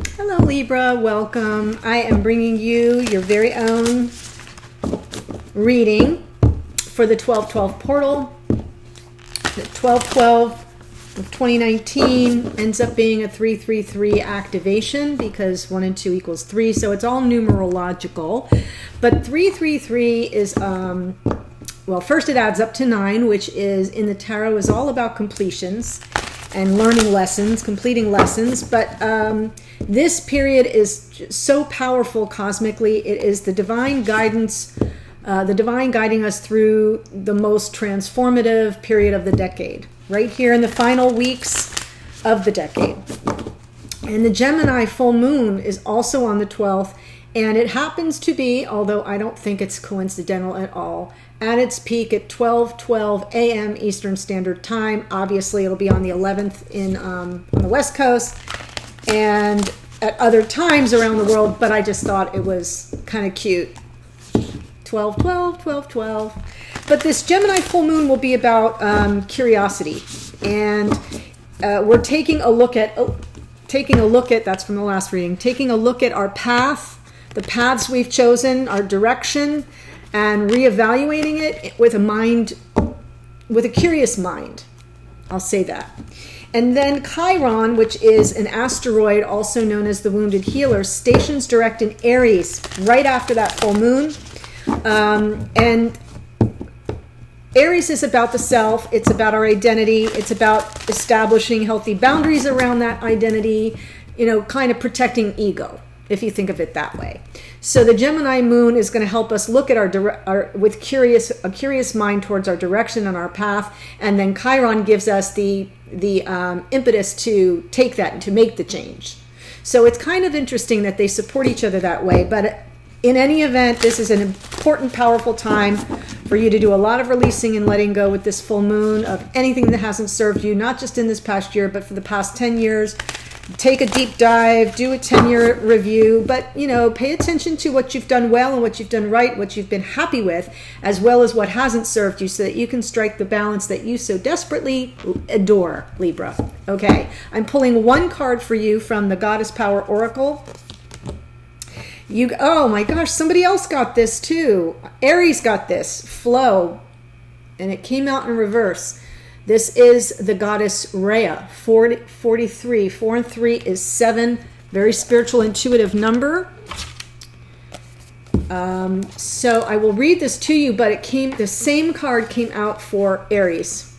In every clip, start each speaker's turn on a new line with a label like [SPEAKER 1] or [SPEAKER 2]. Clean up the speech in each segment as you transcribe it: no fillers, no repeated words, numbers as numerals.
[SPEAKER 1] Hello Libra, welcome. I am bringing you your very own reading for the 12-12 portal. The 12-12 of 2019 ends up being a 3-3-3 activation because 1 and 2 equals 3, so it's all numerological. But 3-3-3 is, well, first it adds up to 9, which is in the tarot is all about completions and learning lessons, completing lessons. But this period is so powerful cosmically. It is the divine guidance, the divine guiding us through the most transformative period of the decade, right here in the final weeks of the decade. And the Gemini full moon is also on the 12th, and it happens to be, although I don't think it's coincidental at all, at its peak at 12:12 a.m. Eastern Standard Time. Obviously, it'll be on the 11th on the West Coast and at other times around the world, but I just thought it was kind of cute. 12:12, 12:12. But this Gemini full moon will be about curiosity, and we're taking a look at, that's from the last reading, taking a look at our path, the paths we've chosen, our direction, and reevaluating it with a mind, with a curious mind. I'll say that. And then Chiron, which is an asteroid also known as the Wounded Healer, stations direct in Aries right after that full moon. And Aries is about the self. It's about our identity. It's about establishing healthy boundaries around that identity, kind of protecting ego, if you think of it that way. So the Gemini moon is going to help us look at our with a curious mind towards our direction and our path, and then Chiron gives us the impetus to take that and to make the change. So it's kind of interesting that they support each other that way. But in any event, this is an important, powerful time for you to do a lot of releasing and letting go with this full moon of anything that hasn't served you, not just in this past year, but for the past 10 years. Take a deep dive, do a 10-year review, but, pay attention to what you've done well and what you've done right, what you've been happy with, as well as what hasn't served you, so that you can strike the balance that you so desperately adore, Libra. Okay, I'm pulling one card for you from the Goddess Power Oracle. Oh my gosh, somebody else got this too. Aries got this, Flow, and it came out in reverse. This is the goddess Rhea, 43. 4 and 3 is 7. Very spiritual, intuitive number. So I will read this to you, but the same card came out for Aries.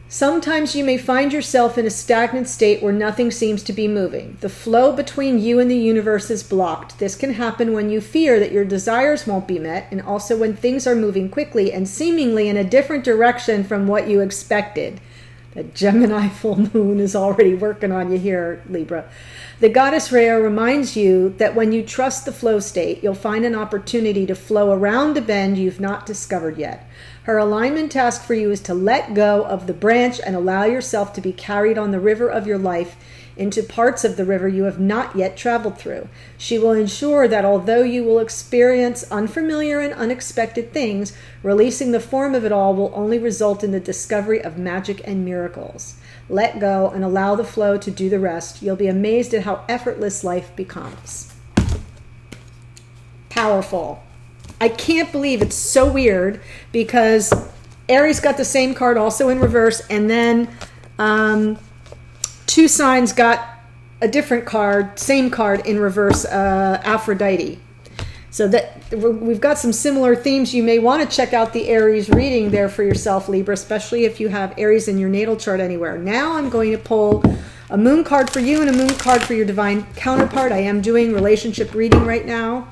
[SPEAKER 1] Sometimes you may find yourself in a stagnant state where nothing seems to be moving. The flow between you and the universe is blocked. This can happen when you fear that your desires won't be met, and also when things are moving quickly and seemingly in a different direction from what you expected. The Gemini full moon is already working on you here, Libra. The goddess Rhea reminds you that when you trust the flow state, you'll find an opportunity to flow around a bend you've not discovered yet. Her alignment task for you is to let go of the branch and allow yourself to be carried on the river of your life into parts of the river you have not yet traveled through. She will ensure that although you will experience unfamiliar and unexpected things, releasing the form of it all will only result in the discovery of magic and miracles. Let go and allow the flow to do the rest. You'll be amazed at how effortless life becomes. Powerful. I can't believe it's so weird because Aries got the same card also in reverse, and then two signs got a different card, same card in reverse, Aphrodite. So that we've got some similar themes. You may want to check out the Aries reading there for yourself, Libra, especially if you have Aries in your natal chart anywhere. Now I'm going to pull a moon card for you and a moon card for your divine counterpart. I am doing relationship reading right now.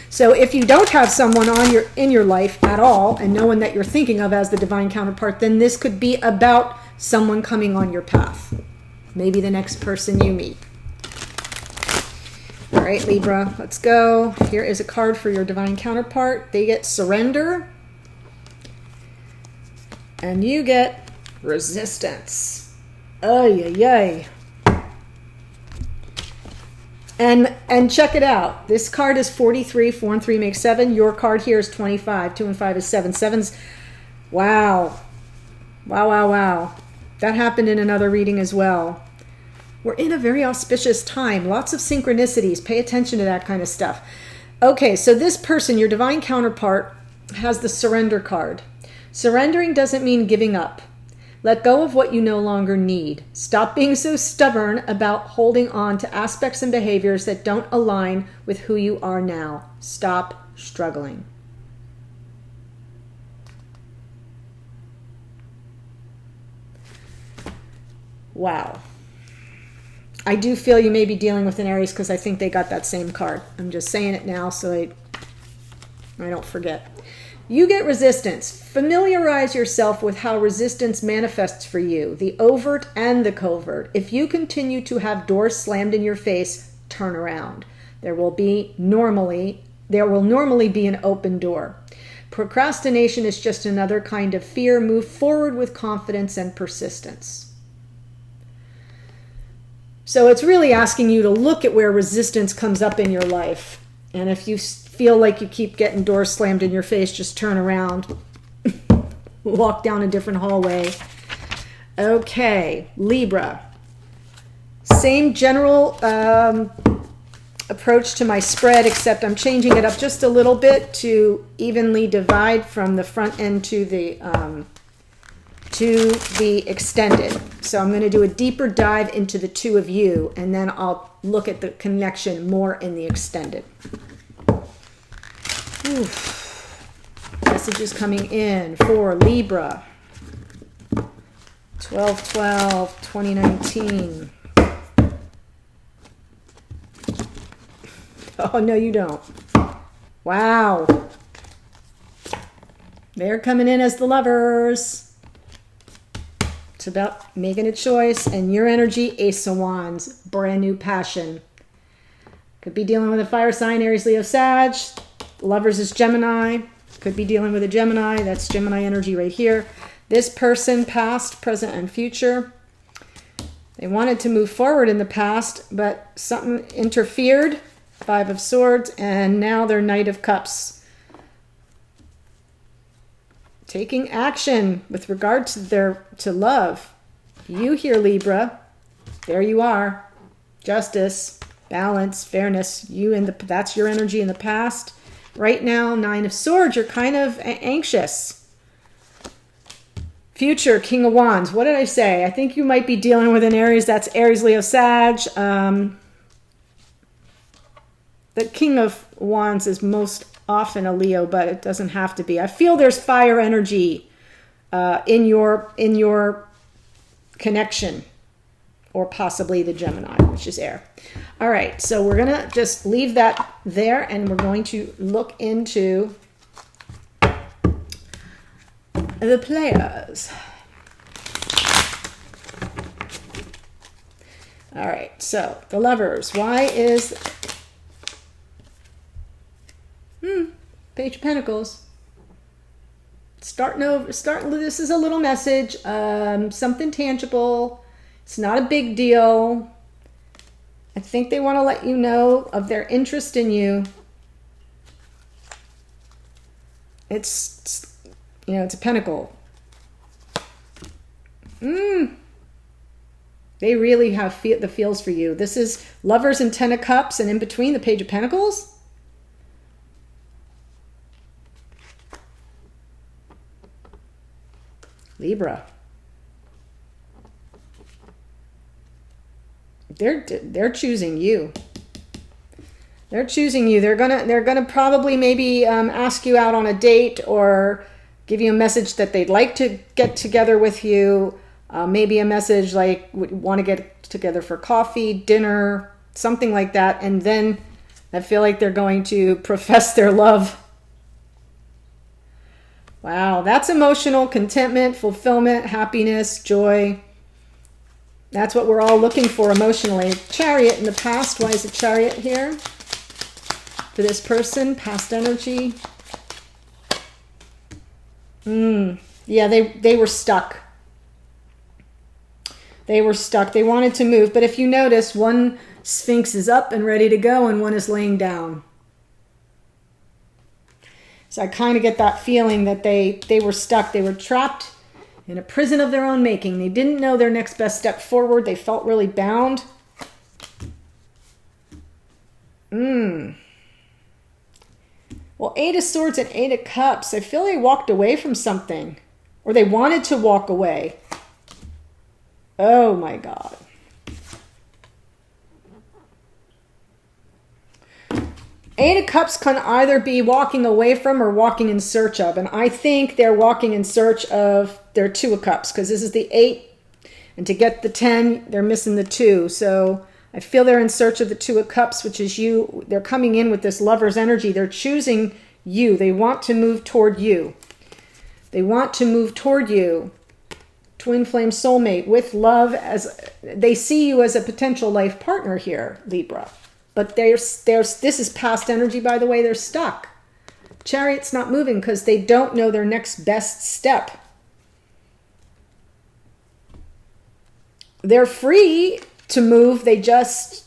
[SPEAKER 1] So if you don't have someone in your life at all, and no one that you're thinking of as the divine counterpart, then this could be about someone coming on your path. Maybe the next person you meet. All right, Libra, let's go. Here is a card for your divine counterpart. They get surrender. And you get resistance. Ay, ay, ay. And check it out. This card is 43. 4 and 3 makes 7. Your card here is 25. 2 and 5 is 7. 7's, wow. Wow, wow, wow. That happened in another reading as well. We're in a very auspicious time. Lots of synchronicities. Pay attention to that kind of stuff. Okay, so this person, your divine counterpart, has the surrender card. Surrendering doesn't mean giving up. Let go of what you no longer need. Stop being so stubborn about holding on to aspects and behaviors that don't align with who you are now. Stop struggling. Wow. I do feel you may be dealing with an Aries because I think they got that same card. I'm just saying it now so I don't forget. You get resistance. Familiarize yourself with how resistance manifests for you, the overt and the covert. If you continue to have doors slammed in your face, turn around. There will normally be an open door. Procrastination is just another kind of fear. Move forward with confidence and persistence. So it's really asking you to look at where resistance comes up in your life. And if you feel like you keep getting doors slammed in your face, just turn around. Walk down a different hallway. Okay, Libra. Same general approach to my spread, except I'm changing it up just a little bit to evenly divide from the front end to the extended. So I'm going to do a deeper dive into the two of you, and then I'll look at the connection more in the extended. Oof. Messages coming in for Libra. 12/12/2019. Oh, no, you don't. Wow. They're coming in as the Lovers. It's about making a choice, and your energy, Ace of Wands, brand new passion. Could be dealing with a fire sign, Aries, Leo, Sag. Lovers is Gemini. Could be dealing with a Gemini. That's Gemini energy right here. This person, past, present, and future. They wanted to move forward in the past, but something interfered. Five of Swords, and now they're Knight of Cups. Taking action with regard to love. You here, Libra. There you are. Justice, balance, fairness. That's your energy in the past. Right now, Nine of Swords, you're kind of anxious. Future, King of Wands. What did I say? I think you might be dealing with an Aries. That's Aries, Leo, Sag. The King of Wands is most often a Leo, but it doesn't have to be. I feel there's fire energy in your connection, or possibly the Gemini, which is air. All right, so we're going to just leave that there, and we're going to look into the players. All right, so the Lovers. Why is Page of Pentacles. This is a little message, something tangible. It's not a big deal. I think they want to let you know of their interest in you. It's a pentacle. They really have the feels for you. This is Lovers and Ten of Cups, and in between the Page of Pentacles. Libra. They're choosing you. They're choosing you. They're gonna probably maybe ask you out on a date, or give you a message that they'd like to get together with you. Maybe a message like want to get together for coffee, dinner, something like that. And then I feel like they're going to profess their love. Wow, that's emotional contentment, fulfillment, happiness, joy. That's what we're all looking for emotionally. Chariot in the past. Why is it Chariot here? For this person, past energy. Yeah, they were stuck. They were stuck. They wanted to move. But if you notice, one Sphinx is up and ready to go, and one is laying down. So I kind of get that feeling that they were stuck. They were trapped in a prison of their own making. They didn't know their next best step forward. They felt really bound. Well, Eight of Swords and Eight of Cups. I feel they walked away from something. Or they wanted to walk away. Oh my God. Eight of Cups can either be walking away from or walking in search of. And I think they're walking in search of their Two of Cups. Because this is the 8. And to get the 10, they're missing the 2. So I feel they're in search of the Two of Cups, which is you. They're coming in with this lover's energy. They're choosing you. They want to move toward you. They want to move toward you. Twin flame soulmate with love. As they see you as a potential life partner here, Libra. But this is past energy, by the way. They're stuck. Chariot's not moving because they don't know their next best step. They're free to move. They just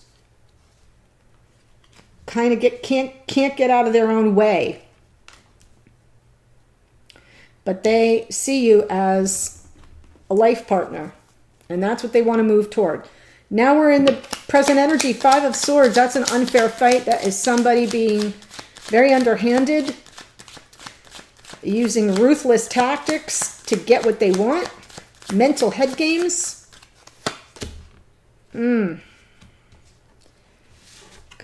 [SPEAKER 1] kind of can't get out of their own way. But they see you as a life partner. And that's what they want to move toward. Now we're in the present energy. 5 of Swords. That's an unfair fight. That is somebody being very underhanded. Using ruthless tactics to get what they want. Mental head games. Could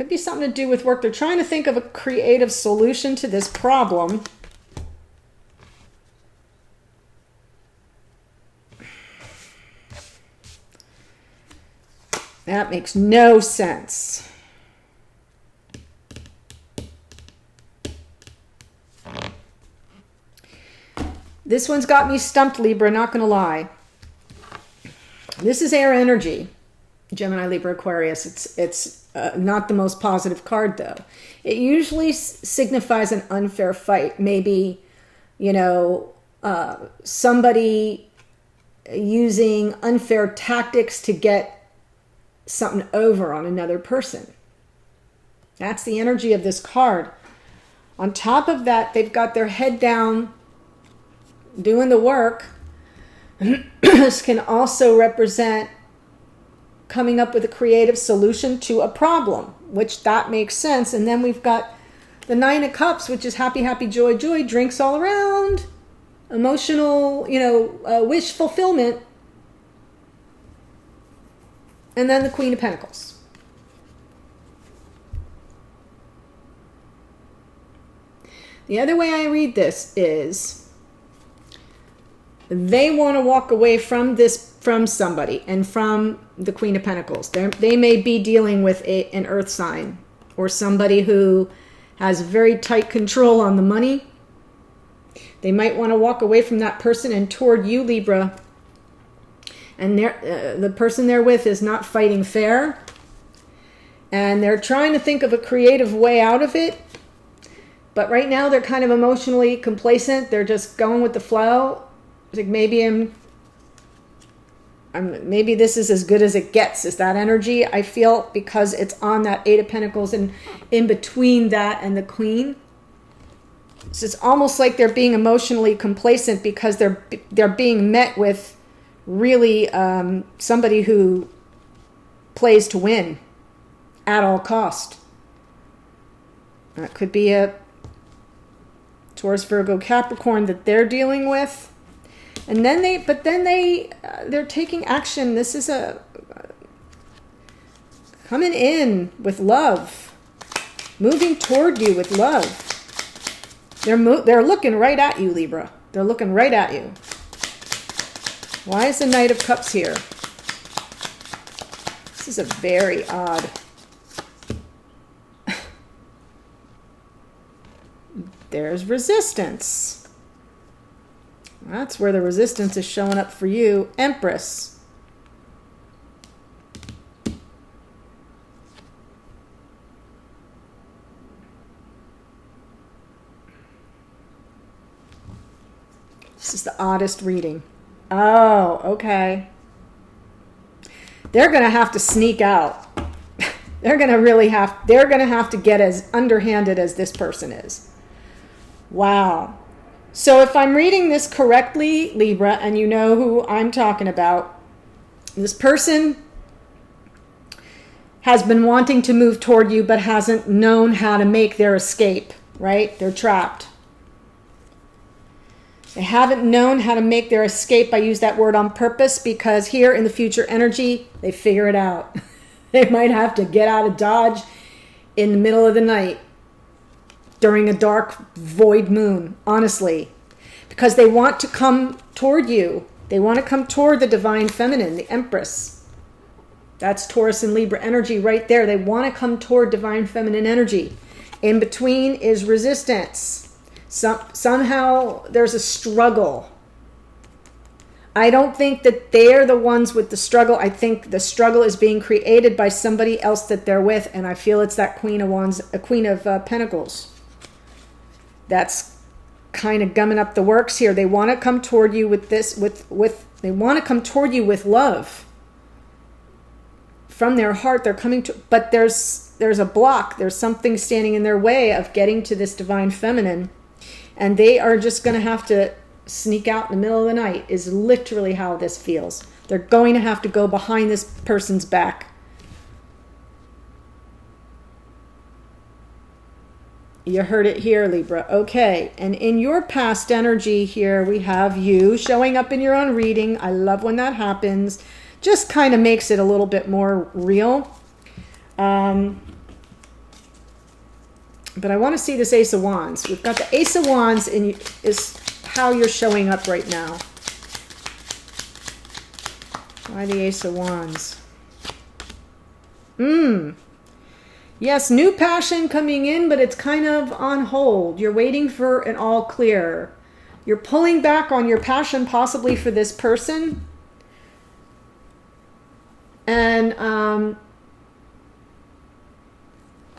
[SPEAKER 1] be something to do with work. They're trying to think of a creative solution to this problem. That makes no sense. This one's got me stumped, Libra, not going to lie. This is air energy. Gemini, Libra, Aquarius. It's not the most positive card, though. It usually signifies an unfair fight. Maybe, somebody using unfair tactics to get something over on another person. That's the energy of this card. On top of that, they've got their head down doing the work. This can also represent coming up with a creative solution to a problem, which that makes sense. And then we've got the 9 of Cups, which is happy, happy, joy, joy, drinks all around, emotional, wish fulfillment. And then the Queen of Pentacles. The other way I read this is they want to walk away from somebody and from the Queen of Pentacles. They may be dealing with an earth sign or somebody who has very tight control on the money. They might want to walk away from that person and toward you, Libra. And the person they're with is not fighting fair. And they're trying to think of a creative way out of it. But right now they're kind of emotionally complacent. They're just going with the flow. It's like maybe maybe this is as good as it gets. Is that energy? I feel because it's on that 8 of Pentacles and in between that and the Queen. So it's almost like they're being emotionally complacent because they're being met with really somebody who plays to win at all cost. That could be a Taurus, Virgo, Capricorn that they're dealing with. And then they're taking action. This is coming in with love, moving toward you with love. They're looking right at you, Libra. They're looking right at you. Why is the Knight of Cups here? This is a very odd. There's resistance. That's where the resistance is showing up for you. Empress. This is the oddest reading. Oh, okay. They're going to have to sneak out. They're going to have to get as underhanded as this person is. Wow. So if I'm reading this correctly, Libra, and you know who I'm talking about, this person has been wanting to move toward you but hasn't known how to make their escape, right? They're trapped. They haven't known how to make their escape. I use that word on purpose because here in the future energy, they figure it out. They might have to get out of Dodge in the middle of the night during a dark void moon, honestly, because they want to come toward you. They want to come toward the divine feminine, the Empress. That's Taurus and Libra energy right there. They want to come toward divine feminine energy. In between is resistance. Somehow there's a struggle. I don't think that they're the ones with the struggle. I think the struggle is being created by somebody else that they're with, and I feel it's that Queen of Wands, a Queen of Pentacles. That's kind of gumming up the works here. They want to come toward you with this, they want to come toward you with love. From their heart, they're coming to, but there's a block. There's something standing in their way of getting to this divine feminine. And they are just going to have to sneak out in the middle of the night is literally how this feels. They're going to have to go behind this person's back. You heard it here, Libra. Okay. And in your past energy here, we have you showing up in your own reading. I love when that happens. Just kind of makes it a little bit more real. But I want to see this Ace of Wands. We've got the Ace of Wands is how you're showing up right now. Why the Ace of Wands? Yes, new passion coming in, but it's kind of on hold. You're waiting for an all clear. You're pulling back on your passion possibly for this person. And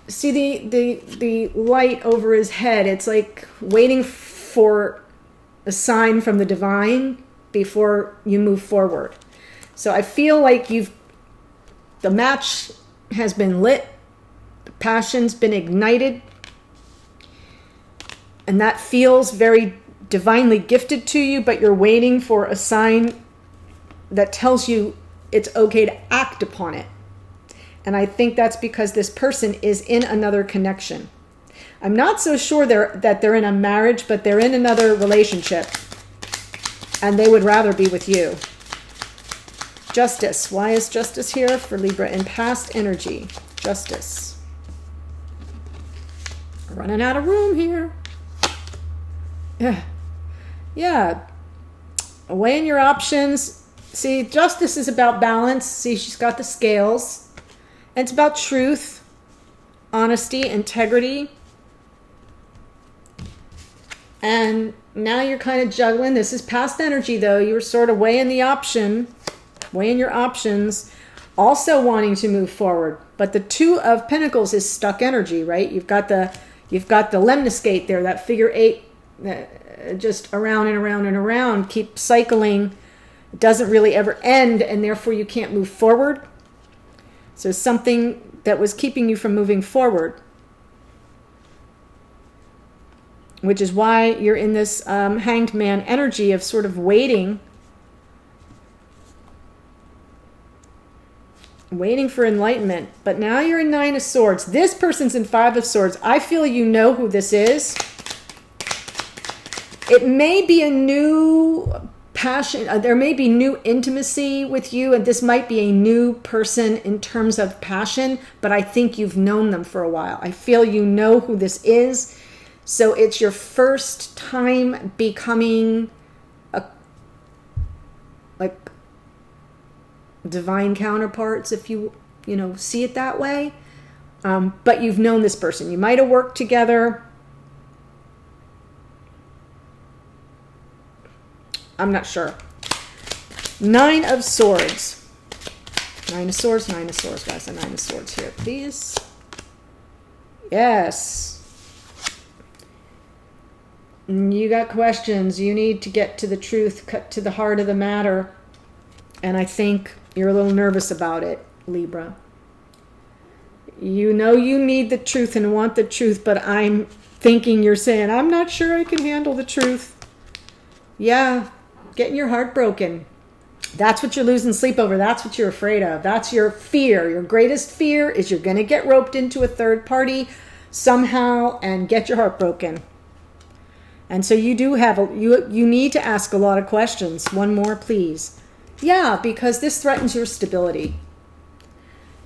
[SPEAKER 1] see the light over his head. It's like waiting for a sign from the divine before you move forward. So I feel like the match has been lit, the passion's been ignited, and that feels very divinely gifted to you, but you're waiting for a sign that tells you it's okay to act upon it. And I think that's because this person is in another connection. I'm not so sure that they're in a marriage, but they're in another relationship. And they would rather be with you. Justice. Why is justice here for Libra in past energy? Justice. Running out of room here. Yeah. Weighing your options. See, justice is about balance. See, she's got the scales. And it's about truth, honesty, integrity. And now you're kind of juggling. This is past energy, though. You were sort of weighing your options, also wanting to move forward. But the Two of Pentacles is stuck energy, right? You've got the lemniscate there, that figure eight, just around and around and around, keep cycling. It doesn't really ever end, and therefore you can't move forward. So something that was keeping you from moving forward, which is why you're in this hanged man energy of sort of waiting for enlightenment. But now you're in Nine of Swords. This person's in Five of Swords. I feel you know who this is. It may be a new passion, there may be new intimacy with you, and this might be a new person in terms of passion, but I think you've known them for a while. I feel you know who this is. So it's your first time becoming like divine counterparts, if you see it that way. But you've known this person. You might have worked together. I'm not sure. Nine of Swords. Nine of Swords, guys. A Nine of Swords here, please. Yes. You got questions. You need to get to the truth, cut to the heart of the matter. And I think you're a little nervous about it, Libra. You know you need the truth and want the truth, but I'm thinking you're saying, I'm not sure I can handle the truth. Yeah. Getting your heart broken. That's what you're losing sleep over. That's what you're afraid of. That's your fear. Your greatest fear is you're going to get roped into a third party somehow and get your heart broken. And so you do have you need to ask a lot of questions. One more, please. Yeah, because this threatens your stability.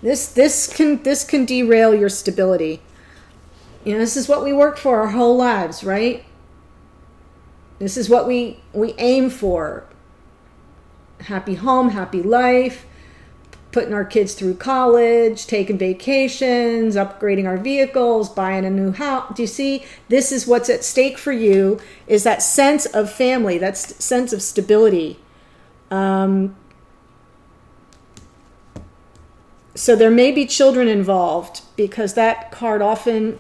[SPEAKER 1] This can derail your stability. You know, this is what we work for our whole lives, right? This is what we aim for. Happy home, happy life, putting our kids through college, taking vacations, upgrading our vehicles, buying a new house. Do you see? This is what's at stake for you, is that sense of family, that sense of stability. So there may be children involved, because that card often,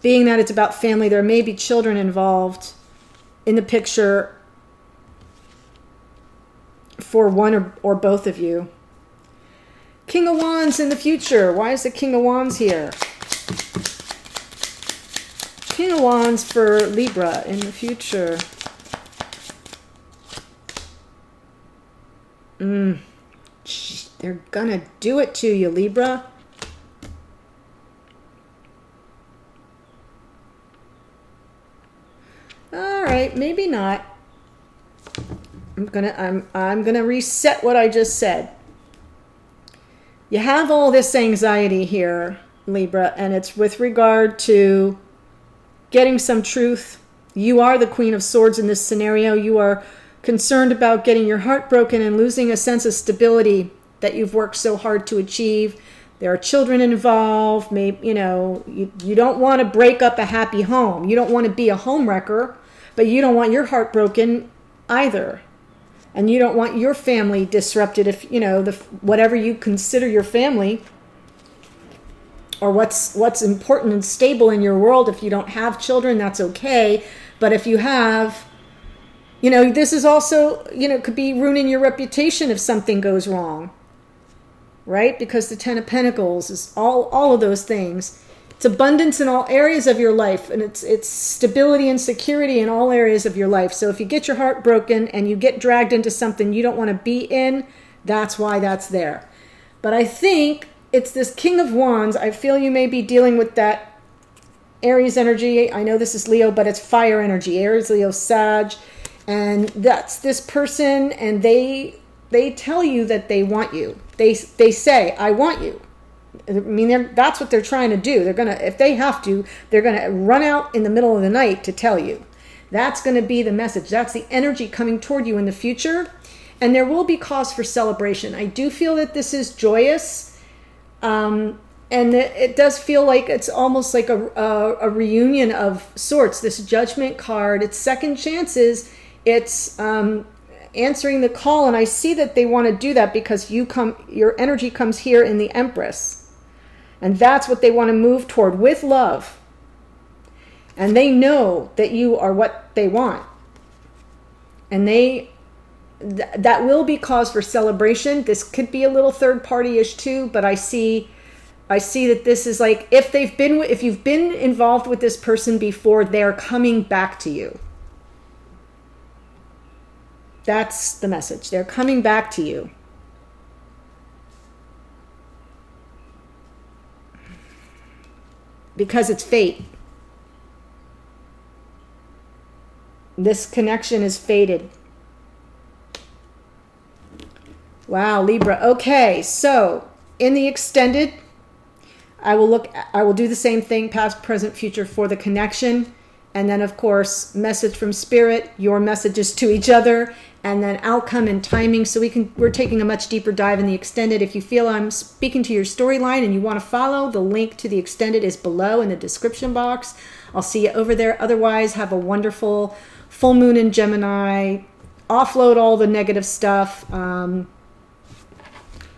[SPEAKER 1] being that it's about family, there may be children involved in the picture for one or both of you. King of Wands in the future. Why is the King of Wands here? King of Wands for Libra in the future. They're gonna do it to you, Libra. All right, maybe not. I'm gonna reset what I just said. You have all this anxiety here, Libra, and it's with regard to getting some truth. You are the Queen of Swords in this scenario. You are concerned about getting your heart broken and losing a sense of stability that you've worked so hard to achieve. There are children involved. Maybe, you know, you don't want to break up a happy home. You don't want to be a homewrecker, but you don't want your heart broken either. And you don't want your family disrupted if, you know, whatever you consider your family, or what's important and stable in your world. If you don't have children, that's okay. But if you have, you know, this is also, you know, could be ruining your reputation if something goes wrong, right? Because the Ten of Pentacles is all of those things. It's abundance in all areas of your life, and it's stability and security in all areas of your life. So if you get your heart broken and you get dragged into something you don't want to be in, that's why that's there. But I think it's this King of Wands. I feel you may be dealing with that Aries energy. I know this is Leo, but it's fire energy. Aries, Leo, Sag. And that's this person, and they tell you that they want you. They say, I want you. I mean, that's what they're trying to do. They're going to, if they have to, they're going to run out in the middle of the night to tell you. That's going to be the message. That's the energy coming toward you in the future. And there will be cause for celebration. I do feel that this is joyous. And it does feel like it's almost like a reunion of sorts. This Judgment card, it's second chances. It's answering the call. And I see that they want to do that because your energy comes here in the Empress. And that's what they want to move toward with love. And they know that you are what they want. And that will be cause for celebration. This could be a little third party-ish too, but I see that this is like, if you've been involved with this person before, they're coming back to you. That's the message. They're coming back to you. Because it's fate. This connection is fated. Wow, Libra. Okay, so in the extended, I will do the same thing, past, present, future, for the connection. And then, of course, message from Spirit, your messages to each other, and then outcome and timing. So we're taking a much deeper dive in the extended. If you feel I'm speaking to your storyline and you want to follow, the link to the extended is below in the description box. I'll see you over there. Otherwise, have a wonderful full moon in Gemini. Offload all the negative stuff.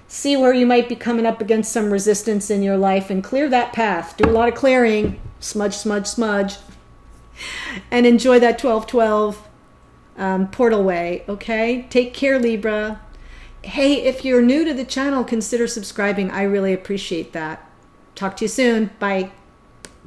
[SPEAKER 1] See where you might be coming up against some resistance in your life and clear that path. Do a lot of clearing. Smudge, smudge, smudge. And enjoy that 12/12 portal way, okay? Take care, Libra. Hey, if you're new to the channel, consider subscribing. I really appreciate that. Talk to you soon. Bye.